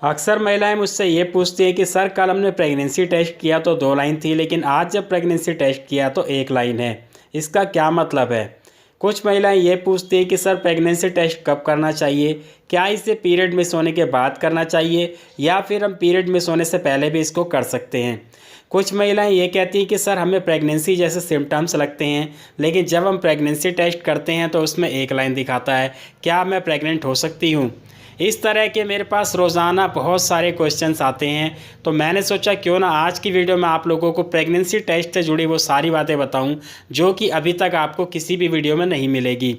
अक्सर महिलाएं मुझसे ये पूछती हैं कि सर कल हमने प्रेगनेंसी टेस्ट किया तो 2 लाइन थी, लेकिन आज जब प्रेगनेंसी टेस्ट किया तो 1 लाइन है। इसका क्या मतलब है? कुछ महिलाएं ये पूछती हैं कि सर प्रेगनेंसी टेस्ट कब करना चाहिए? क्या इसे पीरियड मिस होने के बाद करना चाहिए या फिर हम पीरियड मिस होने से पहले भी इसको कर सकते हैं? कुछ महिलाएं ये कहती हैं कि सर हमें प्रेगनेंसी जैसे सिम्टम्स लगते हैं, लेकिन जब हम प्रेगनेंसी टेस्ट करते हैं तो उसमें 1 लाइन दिखाता है। क्या मैं प्रेग्नेंट हो सकती हूँ? इस तरह के मेरे पास रोज़ाना बहुत सारे क्वेश्चंस आते हैं, तो मैंने सोचा क्यों ना आज की वीडियो में आप लोगों को प्रेगनेंसी टेस्ट से जुड़ी वो सारी बातें बताऊं जो कि अभी तक आपको किसी भी वीडियो में नहीं मिलेगी।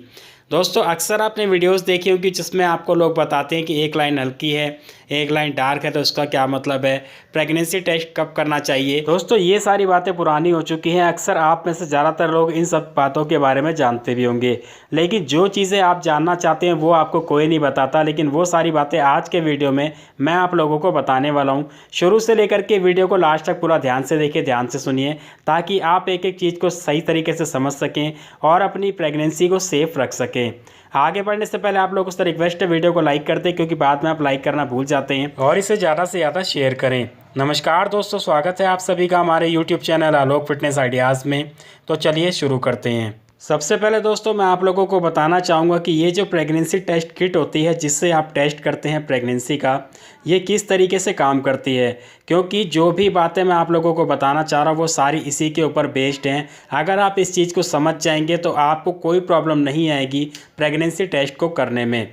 दोस्तों, अक्सर आपने वीडियोस देखी होगी जिसमें आपको लोग बताते हैं कि 1 लाइन हल्की है, 1 लाइन डार्क है, तो उसका क्या मतलब है, प्रेगनेंसी टेस्ट कब करना चाहिए। दोस्तों, ये सारी बातें पुरानी हो चुकी हैं। अक्सर आप में से ज़्यादातर लोग इन सब बातों के बारे में जानते भी होंगे, लेकिन जो चीज़ें आप जानना चाहते हैं वो आपको कोई नहीं बताता। लेकिन वो सारी बातें आज के वीडियो में मैं आप लोगों को बताने वाला हूँ। शुरू से लेकर के वीडियो को लास्ट तक पूरा ध्यान से देखिए, ध्यान से सुनिए, ताकि आप एक एक चीज़ को सही तरीके से समझ सकें और अपनी प्रेगनेंसी को सेफ रख सकें। आगे बढ़ने से पहले आप लोगों से रिक्वेस्ट है, वीडियो को लाइक कर दें, क्योंकि बाद में आप लाइक करना भूल जाते हैं, और इसे ज़्यादा से ज़्यादा शेयर करें। नमस्कार दोस्तों, स्वागत है आप सभी का हमारे यूट्यूब चैनल आलोक फिटनेस आइडियाज़ में। तो चलिए शुरू करते हैं। सबसे पहले दोस्तों मैं आप लोगों को बताना चाहूँगा कि ये जो प्रेगनेंसी टेस्ट किट होती है जिससे आप टेस्ट करते हैं प्रेगनेंसी का, ये किस तरीके से काम करती है, क्योंकि जो भी बातें मैं आप लोगों को बताना चाह रहा हूँ वो सारी इसी के ऊपर बेस्ड हैं। अगर आप इस चीज़ को समझ जाएंगे तो आपको कोई प्रॉब्लम नहीं आएगी प्रेगनेंसी टेस्ट को करने में।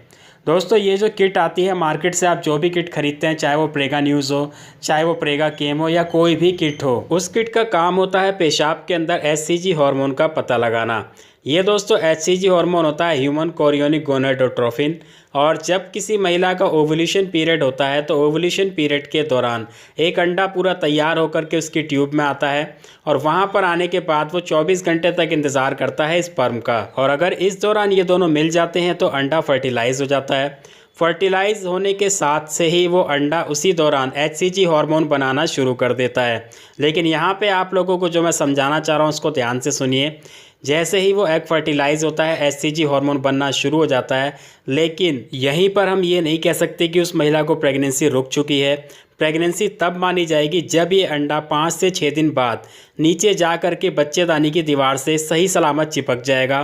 दोस्तों, ये जो किट आती है मार्केट से, आप जो भी किट खरीदते हैं, चाहे वो प्रेगा न्यूज़ हो, चाहे वो प्रेगा केम हो, या कोई भी किट हो, उस किट का काम होता है पेशाब के अंदर एचसीजी हार्मोन का पता लगाना। ये दोस्तों एचसीजी हार्मोन होता है ह्यूमन कोरियोनिक गोनाडोट्रोफिन, और जब किसी महिला का ओवुलेशन पीरियड होता है तो ओवुलेशन पीरियड के दौरान एक अंडा पूरा तैयार होकर के उसकी ट्यूब में आता है, और वहाँ पर आने के बाद वो 24 घंटे तक इंतज़ार करता है स्पर्म का। और अगर इस दौरान ये दोनों मिल जाते हैं तो अंडा फर्टिलाइज हो जाता है। फर्टिलाइज होने के साथ से ही वो अंडा उसी दौरान एचसीजी हार्मोन बनाना शुरू कर देता है। लेकिन यहाँ पे आप लोगों को जो मैं समझाना चाह रहा हूँ उसको ध्यान से सुनिए। जैसे ही वो एग फर्टिलाइज होता है एचसीजी हार्मोन बनना शुरू हो जाता है, लेकिन यहीं पर हम ये नहीं कह सकते कि उस महिला को प्रेगनेंसी रुक चुकी है। प्रेगनेंसी तब मानी जाएगी जब ये अंडा 5 से 6 दिन बाद नीचे जा कर के बच्चेदानी की दीवार से सही सलामत चिपक जाएगा,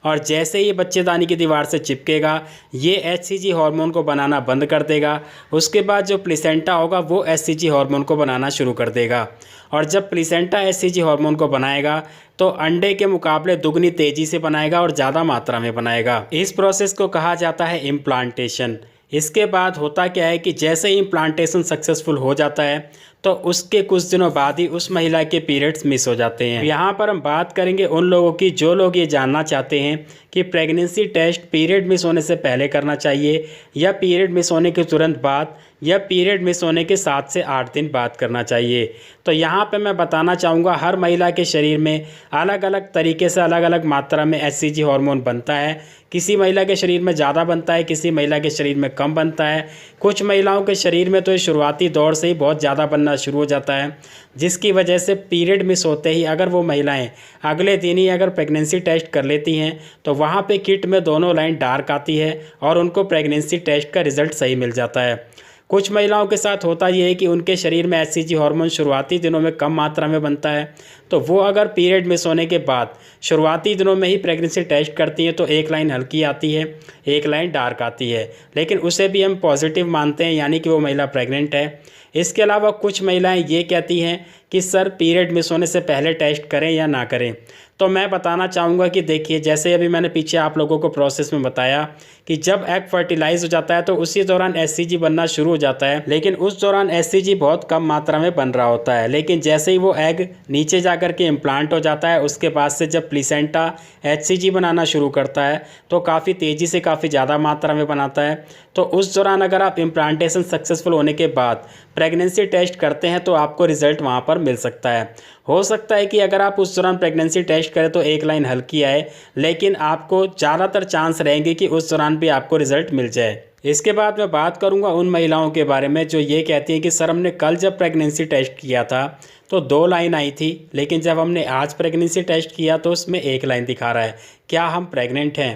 और जैसे ही बच्चेदानी की दीवार से चिपकेगा ये एचसीजी हार्मोन को बनाना बंद कर देगा। उसके बाद जो प्लेसेंटा होगा वो एचसीजी हार्मोन को बनाना शुरू कर देगा, और जब प्लेसेंटा एचसीजी हार्मोन को बनाएगा तो अंडे के मुकाबले दुगनी तेज़ी से बनाएगा और ज़्यादा मात्रा में बनाएगा। इस प्रोसेस को कहा जाता है इम्प्लांटेशन। इसके बाद होता क्या है कि जैसे ही इम्प्लांटेशन सक्सेसफुल हो जाता है तो उसके कुछ दिनों बाद ही उस महिला के पीरियड्स मिस हो जाते हैं। यहाँ पर हम बात करेंगे उन लोगों की जो लोग ये जानना चाहते हैं कि प्रेगनेंसी टेस्ट पीरियड मिस होने से पहले करना चाहिए या पीरियड मिस होने के तुरंत बाद या पीरियड मिस होने के 7 से 8 दिन बाद करना चाहिए। तो यहाँ पे मैं बताना चाहूँगा हर महिला के शरीर में अलग अलग तरीके से अलग अलग मात्रा में एचसीजी हार्मोन बनता है। किसी महिला के शरीर में ज़्यादा बनता है, किसी महिला के शरीर में कम बनता है। कुछ महिलाओं के शरीर में तो ये शुरुआती दौर से ही बहुत ज़्यादा बनना शुरू हो जाता है, जिसकी वजह से पीरियड मिस होते ही अगर वो महिलाएं अगले दिन ही अगर प्रेगनेंसी टेस्ट कर लेती हैं तो वहाँ पे किट में दोनों लाइन डार्क आती है और उनको प्रेगनेंसी टेस्ट का रिज़ल्ट सही मिल जाता है। कुछ महिलाओं के साथ होता यह है कि उनके शरीर में एचसीजी हार्मोन शुरुआती दिनों में कम मात्रा में बनता है, तो वो अगर पीरियड मिस होने के बाद शुरुआती दिनों में ही प्रेगनेंसी टेस्ट करती हैं तो 1 लाइन हल्की आती है, 1 लाइन डार्क आती है, लेकिन उसे भी हम पॉजिटिव मानते हैं, यानी कि वो महिला प्रेग्नेंट है। इसके अलावा कुछ महिलाएं ये कहती हैं कि सर पीरियड मिस होने से पहले टेस्ट करें या ना करें। तो मैं बताना चाहूँगा कि देखिए, जैसे अभी मैंने पीछे आप लोगों को प्रोसेस में बताया कि जब एग फर्टिलाइज हो जाता है तो उसी दौरान एचसीजी बनना शुरू हो जाता है, लेकिन उस दौरान एचसीजी बहुत कम मात्रा में बन रहा होता है। लेकिन जैसे ही वो एग नीचे जा कर के इम्प्लांट हो जाता है, उसके बाद से जब प्लेसेंटा एचसीजी बनाना शुरू करता है तो काफ़ी तेज़ी से काफ़ी ज़्यादा मात्रा में बनाता है। तो उस दौरान अगर आप इम्प्लांटेशन सक्सेसफुल होने के बाद प्रेगनेंसी टेस्ट करते हैं तो आपको रिज़ल्ट वहाँ पर मिल सकता है। हो सकता है कि अगर आप उस दौरान प्रेगनेंसी टेस्ट करें तो 1 लाइन हल्की आए, लेकिन आपको ज़्यादातर चांस रहेंगे कि उस दौरान भी आपको रिज़ल्ट मिल जाए। इसके बाद मैं बात करूंगा उन महिलाओं के बारे में जो ये कहती हैं कि सर हमने कल जब प्रेगनेंसी टेस्ट किया था तो 2 लाइन आई थी, लेकिन जब हमने आज प्रेगनेंसी टेस्ट किया तो उसमें 1 लाइन दिखा रहा है। क्या हम प्रेग्नेंट हैं?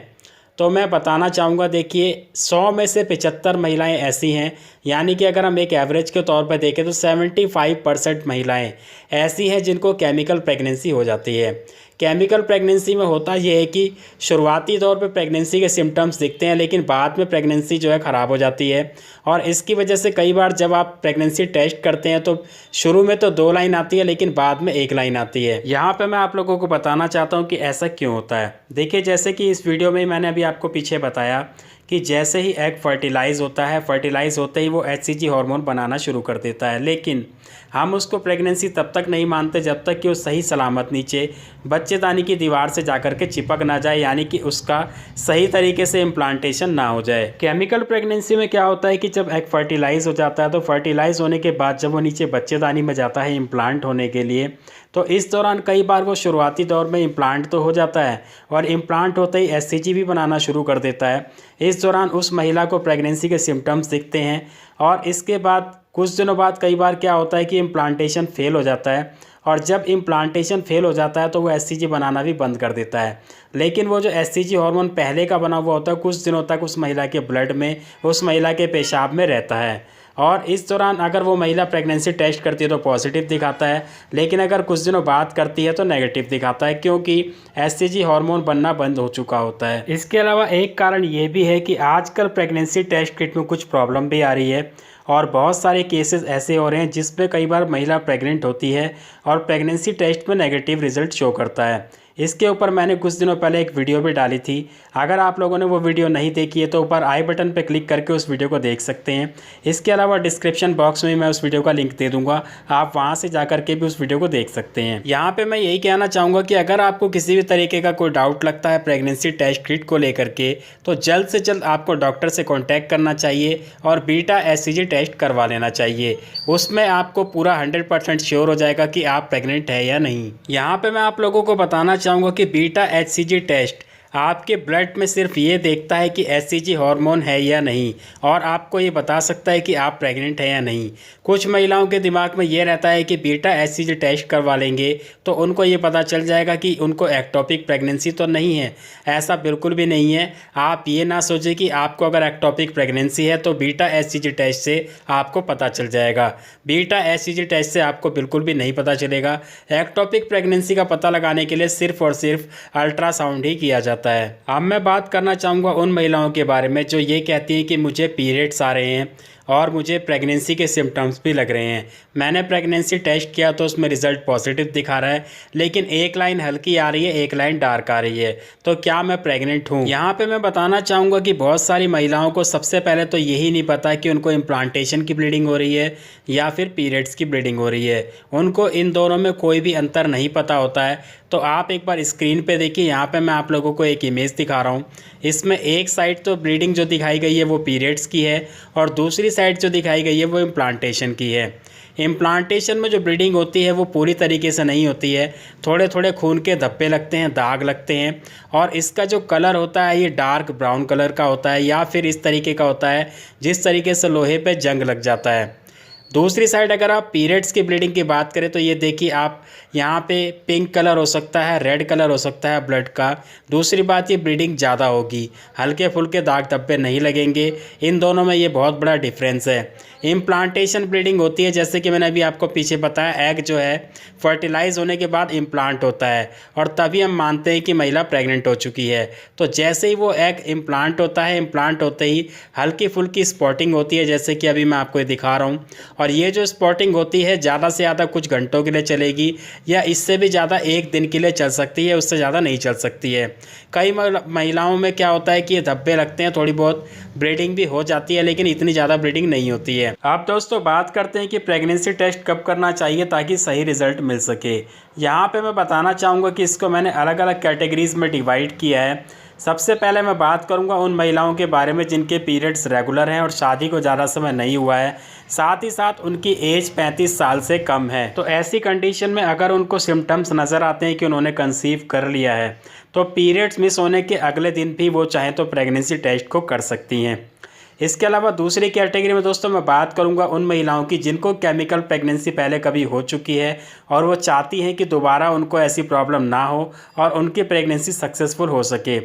तो मैं बताना चाहूँगा, देखिए 100 में से 75 महिलाएं ऐसी हैं, यानी कि अगर हम एक एवरेज के तौर पर देखें तो 75% महिलाएं ऐसी हैं जिनको केमिकल प्रेगनेंसी हो जाती है। केमिकल प्रेगनेंसी में होता यह है कि शुरुआती तौर पे प्रेगनेंसी के सिम्टम्स दिखते हैं, लेकिन बाद में प्रेगनेंसी जो है ख़राब हो जाती है। और इसकी वजह से कई बार जब आप प्रेगनेंसी टेस्ट करते हैं तो शुरू में तो 2 लाइन आती है, लेकिन बाद में 1 लाइन आती है। यहाँ पे मैं आप लोगों को बताना चाहता हूँ कि ऐसा क्यों होता है। देखिए, जैसे कि इस वीडियो में मैंने अभी आपको पीछे बताया कि जैसे ही एग फर्टिलाइज़ होता है, फर्टिलाइज़ होते ही वो HCG हार्मोन बनाना शुरू कर देता है, लेकिन हम उसको प्रेगनेंसी तब तक नहीं मानते जब तक कि वो सही सलामत नीचे बच्चेदानी की दीवार से जाकर के चिपक ना जाए, यानी कि उसका सही तरीके से इम्प्लांटेशन ना हो जाए। केमिकल प्रेगनेंसी में क्या होता है कि जब एग फर्टिलाइज़ हो जाता है तो फर्टिलाइज़ होने के बाद जब वो नीचे बच्चेदानी में जाता है इम्प्लांट होने के लिए, तो इस दौरान कई बार वो शुरुआती दौर में इम्प्लांट तो हो जाता है और इम्प्लांट होते ही HCG भी बनाना शुरू कर देता है। इस दौरान उस महिला को प्रेगनेंसी के सिम्टम्स दिखते हैं और इसके बाद कुछ दिनों बाद कई बार क्या होता है कि इम्प्लांटेशन फेल हो जाता है, और जब इम्प्लांटेशन फेल हो जाता है तो वो HCG बनाना भी बंद कर देता है। लेकिन वो जो HCG हार्मोन पहले का बना हुआ होता है कुछ दिनों तक उस महिला के ब्लड में, उस महिला के पेशाब में रहता है, और इस दौरान अगर वो महिला प्रेगनेंसी टेस्ट करती है तो पॉजिटिव दिखाता है, लेकिन अगर कुछ दिनों बाद करती है तो नेगेटिव दिखाता है, क्योंकि HCG हार्मोन बनना बंद हो चुका होता है। इसके अलावा एक कारण ये भी है कि आजकल प्रेगनेंसी टेस्ट किट में कुछ प्रॉब्लम भी आ रही है और बहुत सारे केसेस ऐसे हो रहे हैं जिसमें कई बार महिला प्रेग्नेंट होती है और प्रेगनेंसी टेस्ट में नेगेटिव रिजल्ट शो करता है। इसके ऊपर मैंने कुछ दिनों पहले एक वीडियो भी डाली थी। अगर आप लोगों ने वो वीडियो नहीं देखी है तो ऊपर आई बटन पर क्लिक करके उस वीडियो को देख सकते हैं। इसके अलावा डिस्क्रिप्शन बॉक्स में मैं उस वीडियो का लिंक दे दूंगा, आप वहां से जा करके भी उस वीडियो को देख सकते हैं। यहाँ पे मैं यही कहना चाहूँगा कि अगर आपको किसी भी तरीके का कोई डाउट लगता है प्रेगनेंसी टेस्ट किट को लेकर के, तो जल्द से जल्द आपको डॉक्टर से कॉन्टैक्ट करना चाहिए और बीटा HCG टेस्ट करवा लेना चाहिए। उसमें आपको पूरा 100% श्योर हो जाएगा कि आप प्रेग्नेंट है या नहीं। यहाँ पे मैं आप लोगों को बताना चाहूँगा कि बीटा HCG टेस्ट आपके ब्लड में सिर्फ ये देखता है कि HCG हार्मोन है या नहीं, और आपको ये बता सकता है कि आप प्रेग्नेंट है या नहीं। कुछ महिलाओं के दिमाग में ये रहता है कि बीटा HCG टेस्ट करवा लेंगे तो उनको ये पता चल जाएगा कि उनको एक्टोपिक प्रेगनेंसी तो नहीं है। ऐसा बिल्कुल भी नहीं है। आप ये ना सोचें कि आपको अगर एक्टोपिक प्रेगनेंसी है तो बीटा HCG टेस्ट से आपको पता चल जाएगा। बीटा HCG टेस्ट से आपको बिल्कुल भी नहीं पता चलेगा। एक्टोपिक प्रेगनेंसी का पता लगाने के लिए सिर्फ और सिर्फ अल्ट्रासाउंड ही किया जाता है। अब मैं बात करना चाहूँगा उन महिलाओं के बारे में जो ये कहती हैं कि मुझे पीरियड्स आ रहे हैं और मुझे प्रेगनेंसी के सिम्टम्स भी लग रहे हैं। मैंने प्रेगनेंसी टेस्ट किया तो उसमें रिज़ल्ट पॉजिटिव दिखा रहा है, लेकिन 1 लाइन हल्की आ रही है, 1 लाइन डार्क आ रही है, तो क्या मैं प्रेग्नेंट हूँ? यहाँ पे मैं बताना चाहूँगा कि बहुत सारी महिलाओं को सबसे पहले तो यही नहीं पता कि उनको इम्प्लांटेशन की ब्लीडिंग हो रही है या फिर पीरियड्स की ब्लीडिंग हो रही है। उनको इन दोनों में कोई भी अंतर नहीं पता होता है। तो आप एक बार स्क्रीन पे देखिए, यहाँ पे मैं आप लोगों को एक इमेज दिखा रहा हूँ। इसमें एक साइड तो ब्लीडिंग जो दिखाई गई है वो पीरियड्स की है और दूसरी साइड जो दिखाई गई है वो इम्प्लांटेशन की है। इम्प्लांटेशन में जो ब्लीडिंग होती है वो पूरी तरीके से नहीं होती है, थोड़े थोड़े खून के धब्बे लगते हैं, दाग लगते हैं, और इसका जो कलर होता है ये डार्क ब्राउन कलर का होता है या फिर इस तरीके का होता है जिस तरीके से लोहे पे जंग लग जाता है। दूसरी साइड अगर आप पीरियड्स की ब्लीडिंग की बात करें तो ये देखिए आप यहाँ पे पिंक कलर हो सकता है, रेड कलर हो सकता है ब्लड का। दूसरी बात ये ब्लीडिंग ज़्यादा होगी, हल्के फुल्के दाग धब्बे नहीं लगेंगे। इन दोनों में ये बहुत बड़ा डिफरेंस है। इम्प्लांटेशन ब्लीडिंग होती है जैसे कि मैंने अभी आपको पीछे बताया, एग जो है फर्टिलाइज होने के बाद इम्प्लांट होता है और तभी हम मानते हैं कि महिला प्रेग्नेंट हो चुकी है। तो जैसे ही वो एग इम्प्लांट होता है, इम्प्लांट होते ही हल्की फुल्की स्पॉटिंग होती है जैसे कि अभी मैं आपको ये दिखा रहा हूँ। और ये जो स्पॉटिंग होती है ज़्यादा से ज़्यादा कुछ घंटों के लिए चलेगी या इससे भी ज़्यादा 1 दिन के लिए चल सकती है, उससे ज़्यादा नहीं चल सकती है। कई महिलाओं में क्या होता है कि ये धब्बे लगते हैं, थोड़ी बहुत ब्लीडिंग भी हो जाती है लेकिन इतनी ज़्यादा ब्लीडिंग नहीं होती है। अब दोस्तों बात करते हैं कि प्रेगनेंसी टेस्ट कब करना चाहिए ताकि सही रिजल्ट मिल सके। यहाँ पे मैं बताना चाहूँगा कि इसको मैंने अलग अलग कैटेगरीज़ में डिवाइड किया है। सबसे पहले मैं बात करूंगा उन महिलाओं के बारे में जिनके पीरियड्स रेगुलर हैं और शादी को ज़्यादा समय नहीं हुआ है, साथ ही साथ उनकी एज 35 साल से कम है। तो ऐसी कंडीशन में अगर उनको सिम्टम्स नज़र आते हैं कि उन्होंने कंसीव कर लिया है तो पीरियड्स मिस होने के अगले दिन भी वो चाहें तो प्रेगनेंसी टेस्ट को कर सकती हैं। इसके अलावा दूसरी कैटेगरी में दोस्तों मैं बात करूंगा उन महिलाओं की जिनको केमिकल प्रेगनेंसी पहले कभी हो चुकी है और वो चाहती हैं कि दोबारा उनको ऐसी प्रॉब्लम ना हो और उनकी प्रेगनेंसी सक्सेसफुल हो सके।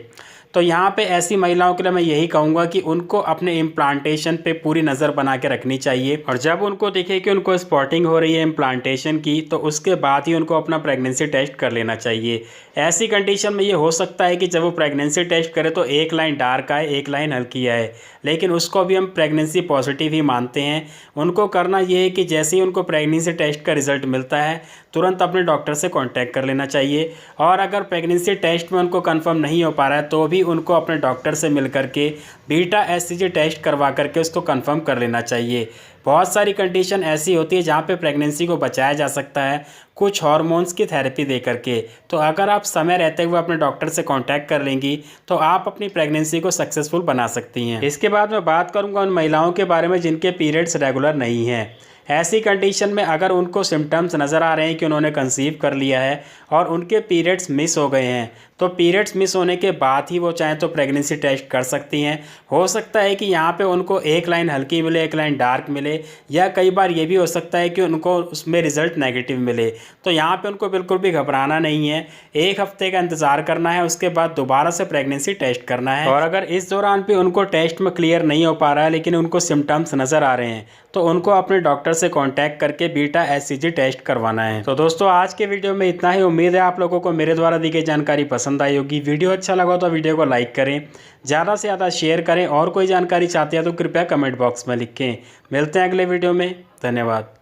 तो यहाँ पे ऐसी महिलाओं के लिए मैं यही कहूँगा कि उनको अपने इम्प्लांटेशन पे पूरी नज़र बना के रखनी चाहिए, और जब उनको दिखे कि उनको स्पॉटिंग हो रही है इम्प्लांटेशन की, तो उसके बाद ही उनको अपना प्रेगनेंसी टेस्ट कर लेना चाहिए। ऐसी कंडीशन में ये हो सकता है कि जब वो प्रेगनेंसी टेस्ट करे तो एक लाइन डार्क आए, एक लाइन हल्की आए, लेकिन उसको भी हम प्रेगनेंसी पॉजिटिव ही मानते हैं। उनको करना ये है कि जैसे ही उनको प्रेगनेंसी टेस्ट का रिजल्ट मिलता है तुरंत अपने डॉक्टर से कांटेक्ट कर लेना चाहिए, और अगर प्रेगनेंसी टेस्ट में उनको कंफर्म नहीं हो पा रहा है तो भी उनको अपने डॉक्टर से मिल करके बीटा एचसीजी टेस्ट करवा करके उसको कंफर्म कर लेना चाहिए। बहुत सारी कंडीशन ऐसी होती है जहाँ पे प्रेगनेंसी को बचाया जा सकता है कुछ हार्मोन्स की थेरेपी दे करके। तो अगर आप समय रहते हुए अपने डॉक्टर से कांटेक्ट कर लेंगी तो आप अपनी प्रेगनेंसी को सक्सेसफुल बना सकती हैं। इसके बाद मैं बात करूँगा उन महिलाओं के बारे में जिनके पीरियड्स रेगुलर नहीं हैं। ऐसी कंडीशन में अगर उनको सिम्टम्स नज़र आ रहे हैं कि उन्होंने कंसीव कर लिया है और उनके पीरियड्स मिस हो गए हैं, तो पीरियड्स मिस होने के बाद ही वो चाहें तो प्रेगनेंसी टेस्ट कर सकती हैं। हो सकता है कि यहाँ पे उनको एक लाइन हल्की मिले, एक लाइन डार्क मिले, या कई बार ये भी हो सकता है कि उनको उसमें रिज़ल्ट नेगेटिव मिले। तो यहाँ पे उनको बिल्कुल भी घबराना नहीं है, 1 हफ्ते का इंतज़ार करना है, उसके बाद दोबारा से प्रेगनेंसी टेस्ट करना है। और अगर इस दौरान भी उनको टेस्ट में क्लियर नहीं हो पा रहा है लेकिन उनको सिम्टम्स नज़र आ रहे हैं तो उनको अपने डॉक्टर से कांटेक्ट करके बीटा एचसीजी टेस्ट करवाना है। तो दोस्तों आज के वीडियो में इतना ही। उम्मीद है आप लोगों को मेरे द्वारा दी गई जानकारी पसंद आई होगी। वीडियो अच्छा लगा तो वीडियो को लाइक करें, ज़्यादा से ज़्यादा शेयर करें, और कोई जानकारी चाहते हैं तो कृपया कमेंट बॉक्स में लिखें। मिलते हैं अगले वीडियो में। धन्यवाद।